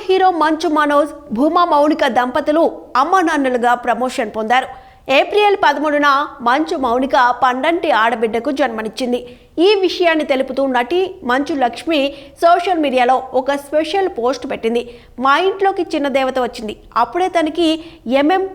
Hero Manchu Manoj, Bhuma Mounika దంపతులు అమ్మానాన్నలుగా promotion పొందారు. April 13న మంచు మౌనిక పండంటి ఆడబిడ్డకు జన్మనిచ్చింది. ఈ విషయాన్ని తెలుపుతూ నటి మంచు లక్ష్మి సోషల్ మీడియాలో ఒక స్పెషల్ పోస్ట్ పెట్టింది. మా ఇంట్లోకి చిన్న దేవత వచ్చింది, అప్పుడే తనకి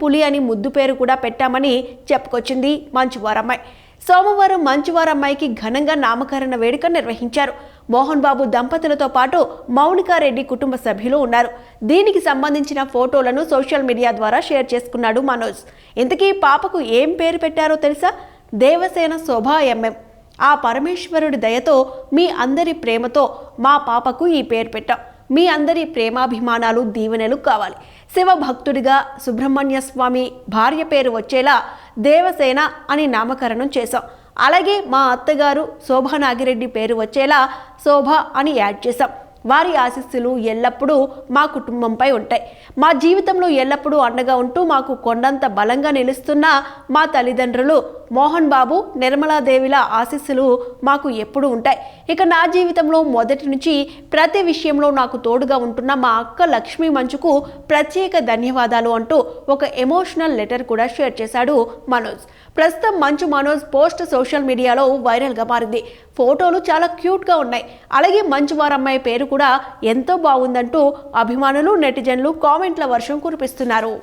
పులి అని ముద్దు పేరు కూడా పెట్టామని చెప్పుకొచ్చింది మంచువారమ్మాయి. సోమవారం మంచువారమ్మాయికి ఘనంగా నామకరణ వేడుక నిర్వహించారు. మోహన్ బాబు దంపతులతో పాటు మౌనికారెడ్డి కుటుంబ సభ్యులు ఉన్నారు. దీనికి సంబంధించిన ఫోటోలను సోషల్ మీడియా ద్వారా షేర్ చేసుకున్నాడు మనోజ్. ఇంతకీ పాపకు ఏం పేరు పెట్టారో తెలుసా? దేవసేన శోభా ఆ పరమేశ్వరుడి దయతో మీ అందరి ప్రేమతో మా పాపకు ఈ పేరు పెట్టాం. మీ అందరి ప్రేమాభిమానాలు దీవెనలు కావాలి. శివ భక్తుడిగా సుబ్రహ్మణ్య స్వామి భార్య పేరు వచ్చేలా దేవసేన అని నామకరణం చేశాం. అలాగే మా అత్తగారు శోభానాగిరెడ్డి పేరు వచ్చేలా శోభ అని యాడ్ చేశాం. వారి ఆశీస్సులు ఎల్లప్పుడూ మా కుటుంబంపై ఉంటాయి. మా జీవితంలో ఎల్లప్పుడూ అండగా ఉంటూ మాకు కొండంత బలంగా నిలుస్తున్న మా తల్లిదండ్రులు మోహన్ బాబు, నిర్మలాదేవిల ఆశీస్సులు మాకు ఎప్పుడూ ఉంటాయి. ఇక నా జీవితంలో మొదటి నుంచి ప్రతి విషయంలో నాకు తోడుగా ఉంటున్న మా అక్క లక్ష్మీ మంచుకు ప్రత్యేక ధన్యవాదాలు అంటూ ఒక ఎమోషనల్ లెటర్ కూడా షేర్ చేశాడు మనోజ్. ప్రస్తుతం మంచు మనోజ్ పోస్ట్ సోషల్ మీడియాలో వైరల్గా మారింది. ఫోటోలు చాలా క్యూట్గా ఉన్నాయి. అలాగే మంచువారమ్మాయి పేరు కూడా ఎంతో బాగుందంటూ అభిమానులు, నెటిజన్లు కామెంట్ల వర్షం కురిపిస్తున్నారు.